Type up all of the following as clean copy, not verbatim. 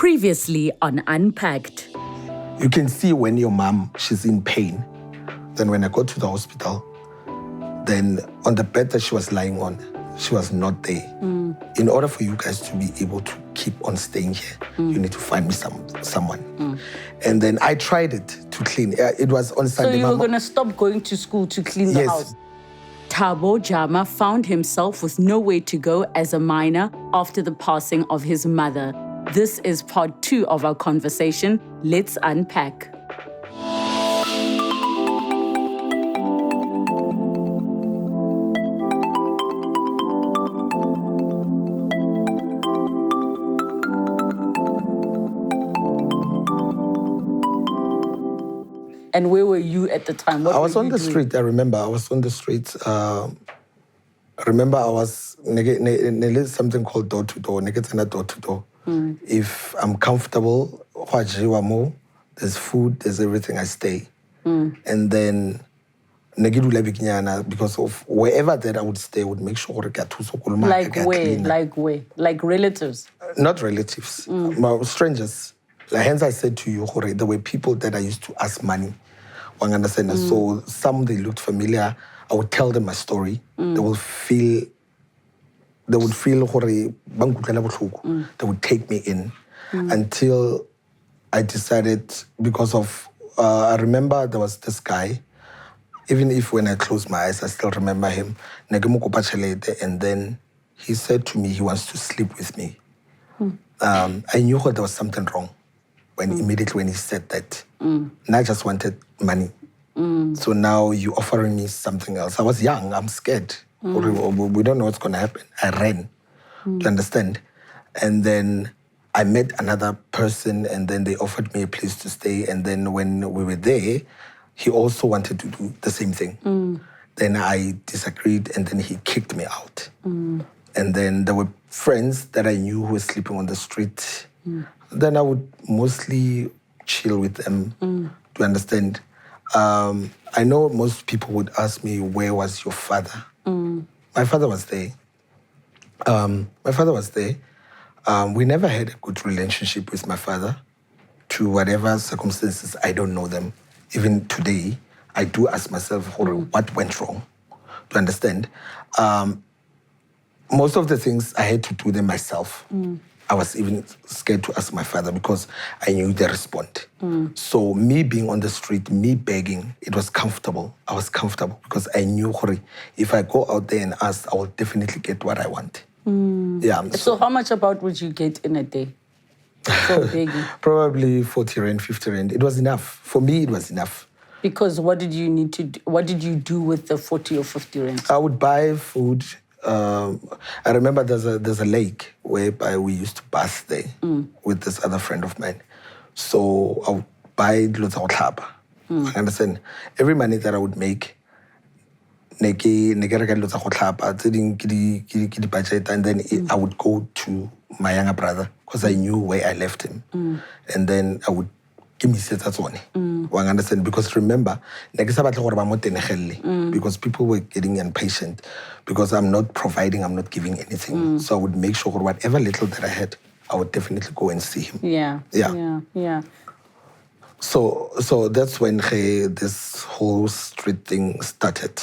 Previously on Unpacked. You can see when your mom, she's in pain. Then when I go to the hospital, then on the bed that she was lying on, she was not there. In order for you guys to be able to keep on staying here, you need to find me someone. And then I tried it to clean. It was on Sunday. So you were going to stop going to school to clean the house? Thabo Jama found himself with nowhere to go as a minor after the passing of his mother. This is part 2 of our conversation. Let's unpack. And where were you at the time? I was on the street, I remember. I was on the street. I remember I was something called door to door. Door to door. If I'm comfortable, there's food, there's everything, I stay. And then because of wherever that I would stay, I would make sure like where? Like relatives? Not relatives, strangers. Hence I said to you, there were people that I used to ask money. So some, they looked familiar. I would tell them my story. They would feel they would take me in until I decided, because of, I remember there was this guy, even if when I close my eyes, I still remember him. And then he said to me he wants to sleep with me. I knew there was something wrong immediately when he said that. And I just wanted money. So now you're offering me something else. I was young, I'm scared. We don't know what's going to happen. I ran, do you understand? And then I met another person, and then they offered me a place to stay. And then when we were there, he also wanted to do the same thing. Then I disagreed, and then he kicked me out. And then there were friends that I knew who were sleeping on the street. Then I would mostly chill with them, do you understand? I know most people would ask me, where was your father? My father was there. We never had a good relationship with my father. To whatever circumstances, I don't know them. Even today, I do ask myself, what went wrong? To understand. Most of the things, I had to do them myself. I was even scared to ask my father because I knew the response. So me being on the street, me begging, it was comfortable. I was comfortable because I knew if I go out there and ask, I will definitely get what I want. Yeah. So how much about would you get in a day for begging? Probably 40 rand, 50 rand. It was enough. For me, it was enough. Because what did you need to do? What did you do with the 40 or 50 rand? I would buy food. I remember there's a lake whereby we used to bath there with this other friend of mine. So I would buy lots of tlapa. I understand. Every money that I would make, and then I would go to my younger brother because I knew where I left him. And then I would give me that's one. I understand, because remember, because people were getting impatient because I'm not providing, I'm not giving anything. So I would make sure whatever little that I had, I would definitely go and see him. Yeah. So that's when this whole street thing started,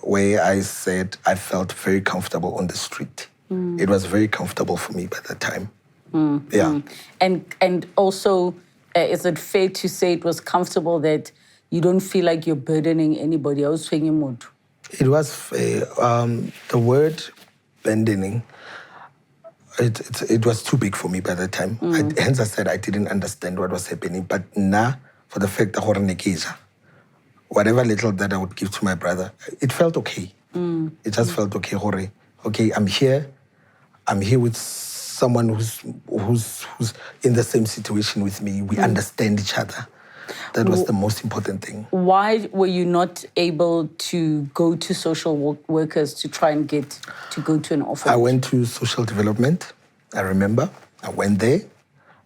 where I said I felt very comfortable on the street. It was very comfortable for me by that time. Yeah. And also, is it fair to say it was comfortable that you don't feel like you're burdening anybody else? It was fair. The word burdening, it was too big for me by that time. Hence I said I didn't understand what was happening. But now, for the fact that whatever little that I would give to my brother, it felt okay. It just felt okay. Okay, I'm here with someone who's in the same situation with me. We understand each other. That was the most important thing. Why were you not able to go to social workers to try and get to go to an orphanage? I went to social development. I remember. I went there.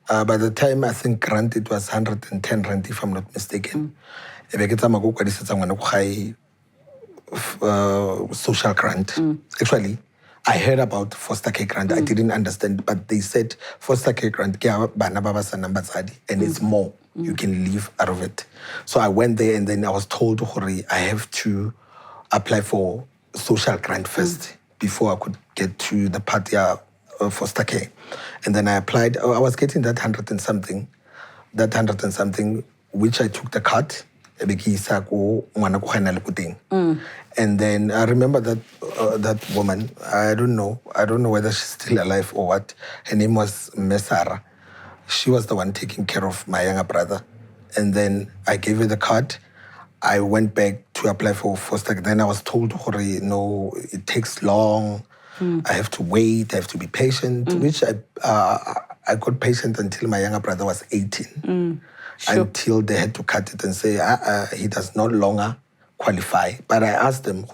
By the time, I think grant, it was 110 rand, if I'm not mistaken. Social grant. Actually, I heard about foster care grant. I didn't understand, but they said foster care grant, and it's more. You can live out of it. So I went there, and then I was told, I have to apply for social grant first before I could get to the part foster care. And then I applied. I was getting that 100 and something, which I took the cut. And then I remember that woman. I don't know whether she's still alive or what. Her name was Mesara. She was the one taking care of my younger brother. And then I gave her the card. I went back to apply for foster. Then I was told, no, it takes long. I have to wait. I have to be patient, which I got patient until my younger brother was 18. Sure. Until they had to cut it and say, he does no longer qualify. But I asked them,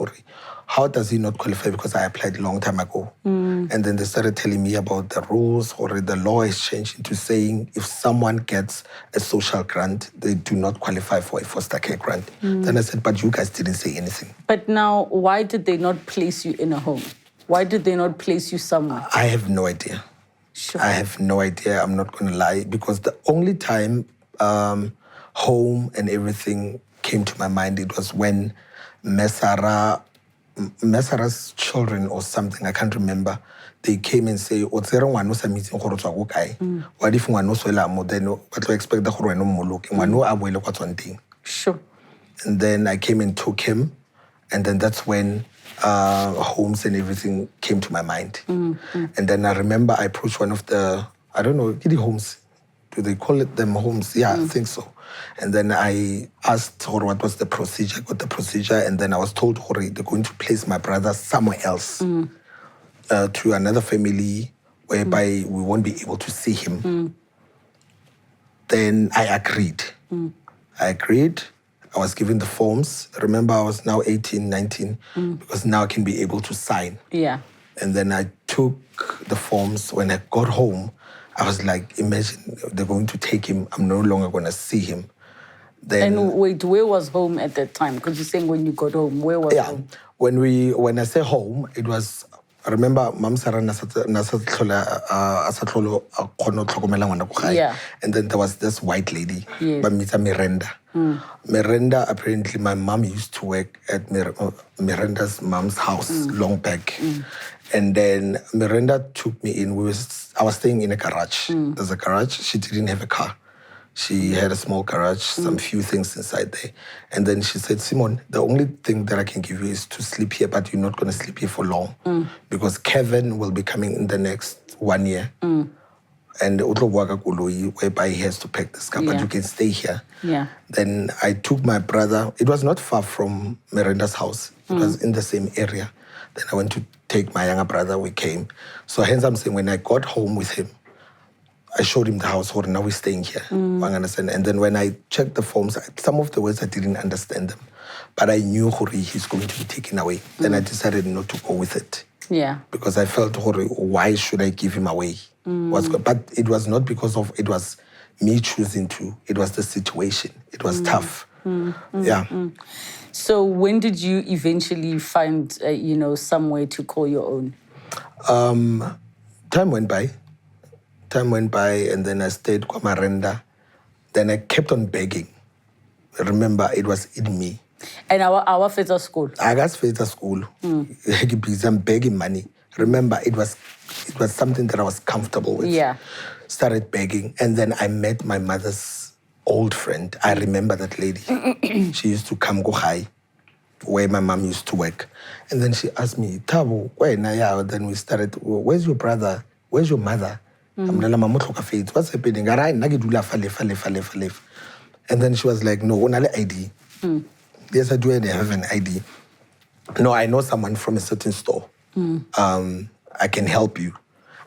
how does he not qualify? Because I applied a long time ago. And then they started telling me about the rules, or the law has changed into saying if someone gets a social grant, they do not qualify for a foster care grant. Then I said, but you guys didn't say anything. But now, why did they not place you in a home? Why did they not place you somewhere? I have no idea. Sure. I have no idea. I'm not going to lie. Because the only time home and everything came to my mind, it was when Mesara's children or something, I can't remember, they came and say, what if one was then what do I expect the Sure. And then I came and took him, and then that's when homes and everything came to my mind. And then I remember I approached one of the, I don't know, homes. Do they call it them homes? Yeah, I think so. And then I asked what was the procedure. I got the procedure, and then I was told they're going to place my brother somewhere else to another family whereby we won't be able to see him. Then I agreed. I was given the forms. Remember, I was now 18, 19, because now I can be able to sign. Yeah. And then I took the forms. When I got home, I was like, imagine they're going to take him. I'm no longer going to see him. Then, and wait, where was home at that time? Because you're saying when you got home, where was home? When I say home, it was, I remember Mam Sarah Yeah. And then there was this white lady, Yes. Miranda. Miranda, apparently my mom used to work at Miranda's mom's house long back. And then Miranda took me in. I was staying in a garage. There's a garage. She didn't have a car. She had a small garage, some few things inside there. And then she said, Simon, the only thing that I can give you is to sleep here, but you're not going to sleep here for long. Because Kevin will be coming in the next 1 year. And whereby he has to pack this car, but you can stay here. Yeah. Then I took my brother. It was not far from Miranda's house. It was in the same area. Then I went to take my younger brother. We came. So hence I'm saying when I got home with him, I showed him the house. Now we're staying here. Understand? And then when I checked the forms, some of the words I didn't understand them. But I knew he's going to be taken away. Then I decided not to go with it. Yeah. Because I felt, why should I give him away? But it was not because of, it was me choosing to. It was the situation. It was tough. Yeah. So when did you eventually find, somewhere to call your own? Time went by, and then I stayed with Marenda. Then I kept on begging. Remember, it was in me. And our feta school? I got feta school. I'm begging money. Remember, it was something that I was comfortable with. Yeah. Started begging, and then I met my mother's old friend. I remember that lady. She used to come go high, where my mom used to work. And then she asked me, Thabo, where now? Then we started, where's your brother? Where's your mother? What's happening? And then she was like, no, only ID. Yes, I do have an ID. No, I know someone from a certain store. I can help you.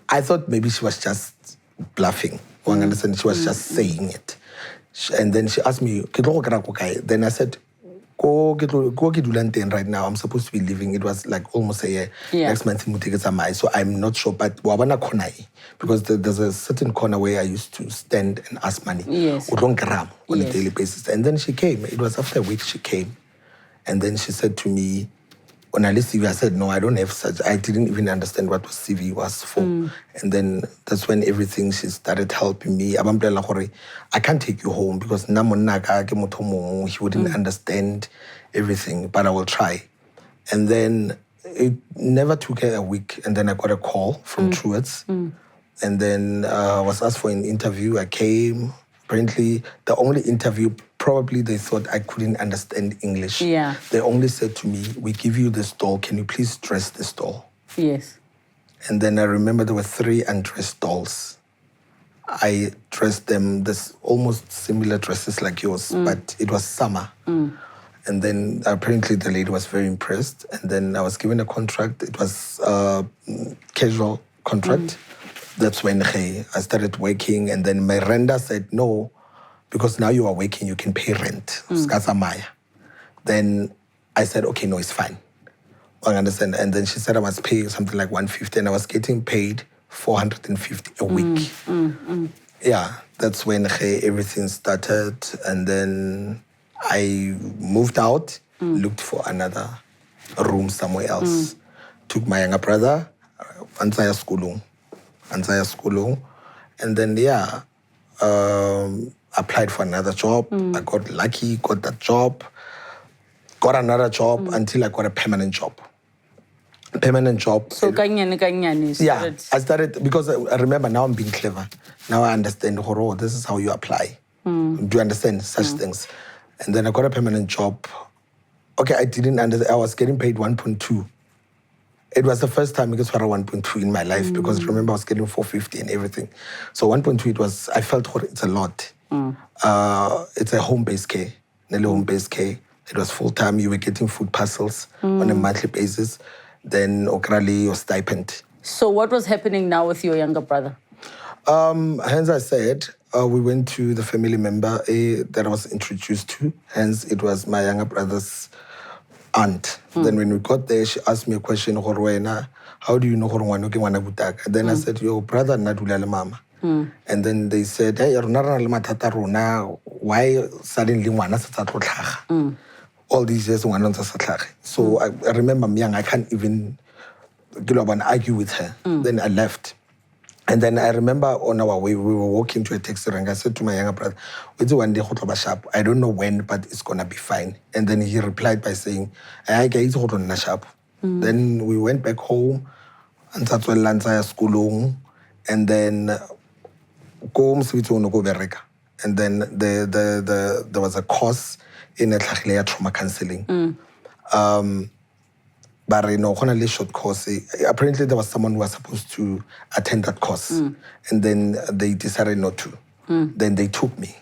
I thought maybe she was just bluffing. Understand? She was just saying it. And then she asked me, then I said, go right now. I'm supposed to be leaving. It was like almost a year. Yeah. Next month, so I'm not sure. But because there's a certain corner where I used to stand and ask money. Yes. On a daily basis. And then she came. It was after a week she came. And then she said to me, on a CV, I said, no, I don't have such. I didn't even understand what CV was for. And then that's when everything, she started helping me. I can't take you home because he wouldn't understand everything, but I will try. And then it never took her a week. And then I got a call from Truett's. And then I was asked for an interview. I came. Apparently, the only interview, probably they thought I couldn't understand English. Yeah. They only said to me, we give you this doll. Can you please dress this doll? Yes. And then I remember there were 3 undressed dolls. I dressed them, this almost similar dresses like yours, but it was summer. And then apparently the lady was very impressed. And then I was given a contract. It was a casual contract. That's when I started working. And then my renter said, no, because now you are working, you can pay rent. Then I said, okay, no, it's fine. I understand. And then she said I must pay something like 150, and I was getting paid 450 a week. Yeah, that's when everything started. And then I moved out, looked for another room somewhere else. Took my younger brother, Ansaya Skulung. And then, applied for another job. I got lucky, got that job. Got another job until I got a permanent job. So kanyane. Yeah, I started, because I remember now I'm being clever. Now I understand, this is how you apply. Do you understand such things? And then I got a permanent job. Okay, I didn't understand. I was getting paid 1.2. It was the first time I got 1.2 in my life, because remember I was getting 450 and everything. So 1.2, it was, I felt it's a lot. It's a home-based care, nearly home-based care. It was full-time. You were getting food parcels on a monthly basis. Then okrali your stipend. So what was happening now with your younger brother? Hence I said, we went to the family member that I was introduced to. Hence it was my younger brother's aunt. Then when we got there, she asked me a question, how do you know Butaka? Then I said, your brother nadula mama. And then they said, hey, why suddenly all these years so I remember I'm young, I can't even argue with her. Then I left. And then I remember on our way, we were walking to a taxi rank. I said to my younger brother, one day I don't know when, but it's going to be fine. And then he replied by saying, then we went back home, and that's when Lanza school, and then and then there was a course in a trauma counseling. But only a short course. Apparently, there was someone who was supposed to attend that course, and then they decided not to. Then they took me.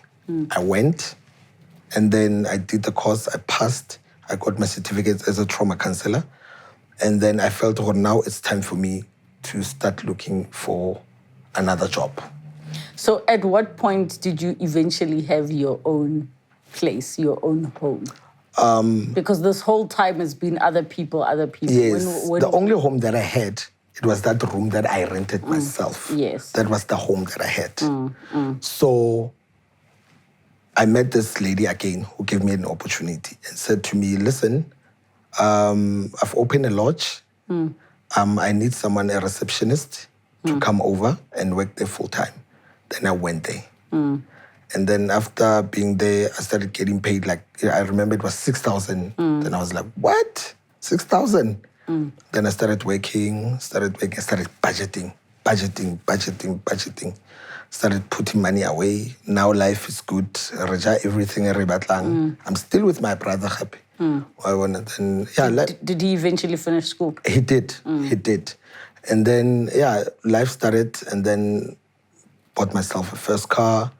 I went, and then I did the course. I passed. I got my certificate as a trauma counselor, and then I felt, now it's time for me to start looking for another job. So, at what point did you eventually have your own place, your own home? Because this whole time has been other people. Yes, the only home that I had, it was that room that I rented myself. Yes. That was the home that I had. So I met this lady again who gave me an opportunity and said to me, listen, I've opened a lodge. I need someone, a receptionist, to come over and work there full time. Then I went there. And then after being there, I started getting paid, I remember it was 6,000. Then I was like, what? 6,000? Then I started working, started budgeting. Started putting money away. Now life is good. Raja, everything. I'm still with my brother, happy. Did he eventually finish school? He did. And then, life started, and then bought myself a first car.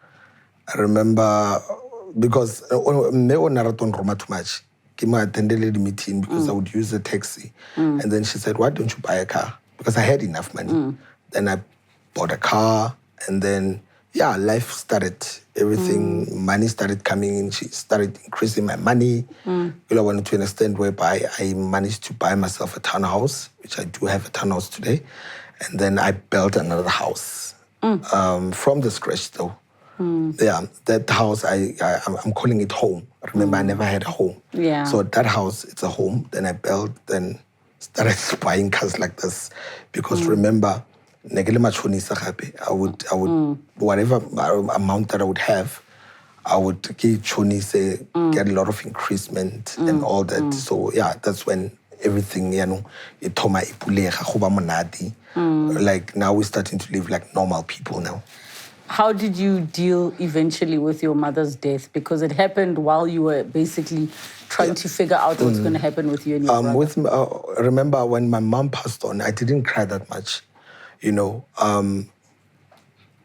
I remember, because I attended the meeting because I would use a taxi. And then she said, why don't you buy a car? Because I had enough money. Then I bought a car, and then, life started. Everything, money started coming in. She started increasing my money. I wanted to an extent whereby I managed to buy myself a townhouse, which I do have a townhouse today. And then I built another house from the scratch, though. Yeah, that house, I'm calling it home. Remember, I never had a home. Yeah. So that house, it's a home. Then I built, then started buying cars like this. Because remember, I would, whatever amount that I would have, I would get get a lot of increasement and all that. So yeah, that's when everything, it toma ipulega, goba monate. Like now we're starting to live like normal people now. How did you deal eventually with your mother's death? Because it happened while you were basically trying to figure out what's going to happen with you and your brother. Remember when my mom passed on, I didn't cry that much.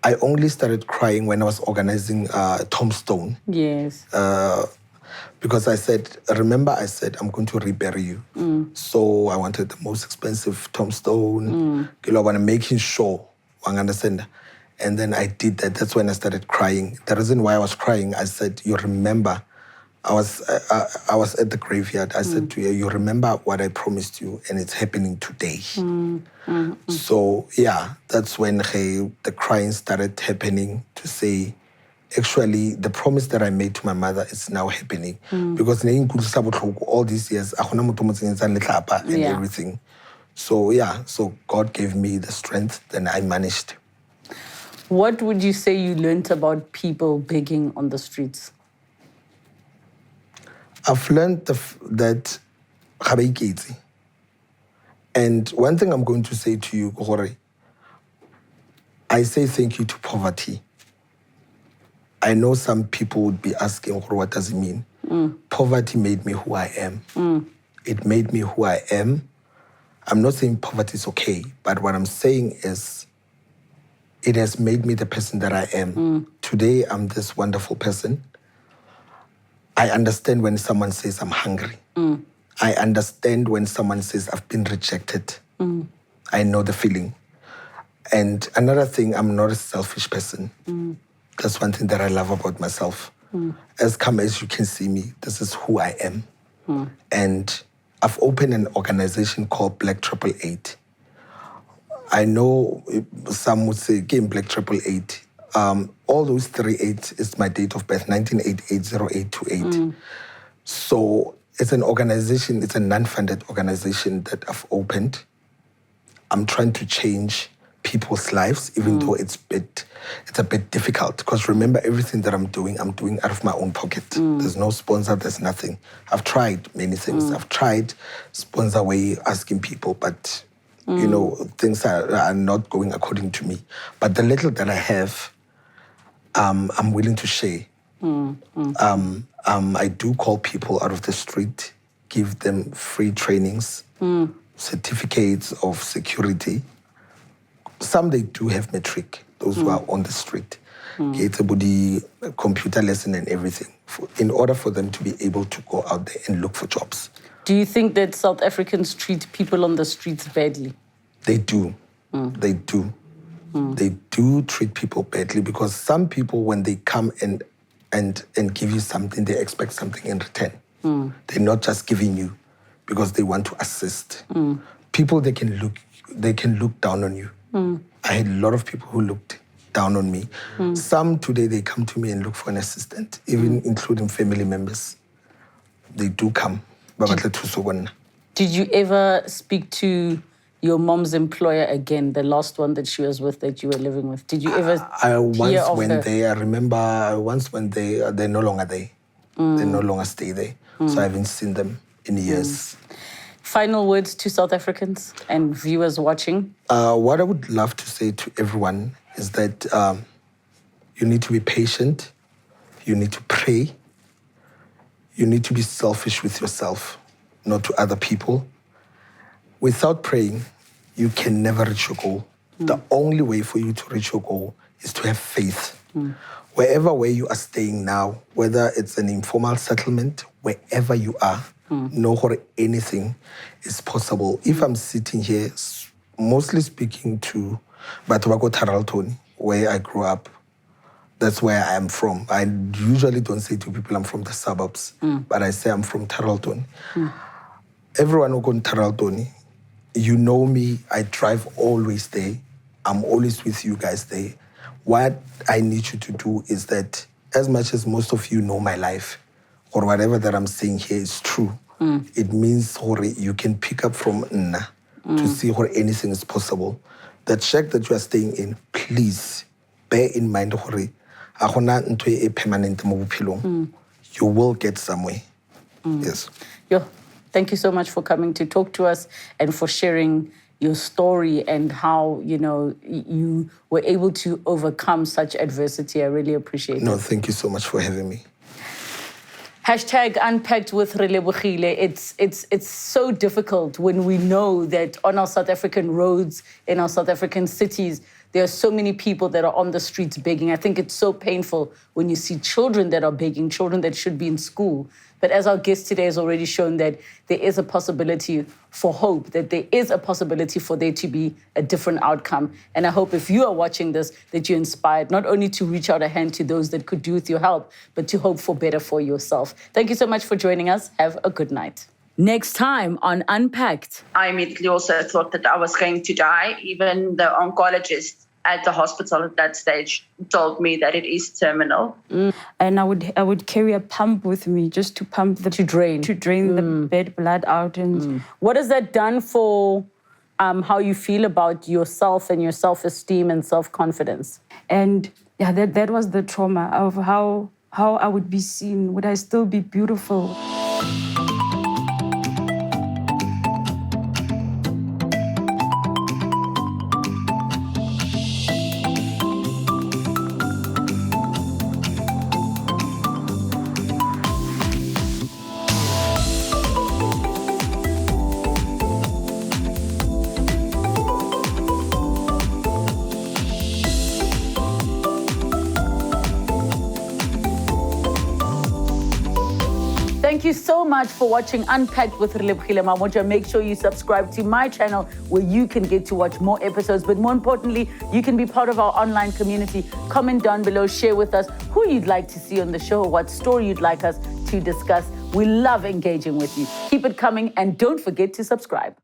I only started crying when I was organizing tombstone. Yes. Because I said, I'm going to rebury you. So I wanted the most expensive tombstone. I want to making sure, I understand. And then I did that. That's when I started crying. The reason why I was crying, I said, you remember, I was at the graveyard. I said to you, you remember what I promised you, and it's happening today. So yeah, that's when the crying started happening to say, actually, the promise that I made to my mother is now happening. Because all these years, and everything. So yeah, so God gave me the strength, then I managed. What would you say you learned about people begging on the streets? I've learned that and one thing I'm going to say to you, Kohore, I say thank you to poverty. I know some people would be asking, what does it mean? Poverty made me who I am. It made me who I am. I'm not saying poverty is okay, but what I'm saying is it has made me the person that I am. Today, I'm this wonderful person. I understand when someone says I'm hungry. I understand when someone says I've been rejected. I know the feeling. And another thing, I'm not a selfish person. That's one thing that I love about myself. As come as you can see me, this is who I am. And I've opened an organization called Black 888. I know some would say, game Black 888. All those 38 is my date of birth, 1988-0828. So it's an organization, it's a non-funded organization that I've opened. I'm trying to change people's lives, even though it's a bit difficult. Because remember, everything that I'm doing out of my own pocket. There's no sponsor, there's nothing. I've tried many things. I've tried sponsor way, asking people, but things are not going according to me. But the little that I have, I'm willing to share. I do call people out of the street, give them free trainings, certificates of security. Some they do have metric, those who are on the street. It's a body computer lesson and everything, in order for them to be able to go out there and look for jobs. Do you think that South Africans treat people on the streets badly? They do. They do. They do treat people badly, because some people, when they come and give you something, they expect something in return. They're not just giving you because they want to assist. People, they can look down on you. I had a lot of people who looked down on me. Some today, they come to me and look for an assistant, even including family members. They do come. Did you ever speak to your mom's employer again, the last one that she was with, that you were living with? Did you ever I once went there. I remember I once went there. They're no longer there. They no longer stay there. So I haven't seen them in years. Final words to South Africans and viewers watching? What I would love to say to everyone is that you need to be patient. You need to pray. You need to be selfish with yourself, not to other people. Without praying, you can never reach your goal. The only way for you to reach your goal is to have faith. Wherever where you are staying now, whether it's an informal settlement, wherever you are, know that anything is possible. If I'm sitting here, mostly speaking to Batubako Taralton, where I grew up, that's where I am from. I usually don't say to people I'm from the suburbs, but I say I'm from Taralton. Everyone who goes to Taralton, you know me, I drive always there. I'm always with you guys there. what I need you to do is that, as much as most of you know my life, or whatever that I'm saying here is true, it means you can pick up from Nna to see where anything is possible. That shack that you are staying in, please bear in mind permanent you will get somewhere. Yes. Yo, thank you so much for coming to talk to us and for sharing your story and how, you were able to overcome such adversity. I really appreciate it. No, thank you so much for having me. #Unpacked with Relebogile. It's so difficult when we know that on our South African roads, in our South African cities, there are so many people that are on the streets begging. I think it's so painful when you see children that are begging, children that should be in school. But as our guest today has already shown, that there is a possibility for hope, that there is a possibility for there to be a different outcome. And I hope if you are watching this, that you're inspired not only to reach out a hand to those that could do with your help, but to hope for better for yourself. Thank you so much for joining us. Have a good night. Next time on Unpacked. I immediately also thought that I was going to die. Even the oncologist at the hospital at that stage told me that it is terminal. And I would carry a pump with me just to pump to drain the bad blood out. And what has that done for how you feel about yourself and your self-esteem and self-confidence? And yeah, that was the trauma of how I would be seen. Would I still be beautiful? Thank you so much for watching Unpacked with Relebogile Mabotja. Make sure you subscribe to my channel where you can get to watch more episodes. But more importantly, you can be part of our online community. Comment down below, share with us who you'd like to see on the show, what story you'd like us to discuss. We love engaging with you. Keep it coming and don't forget to subscribe.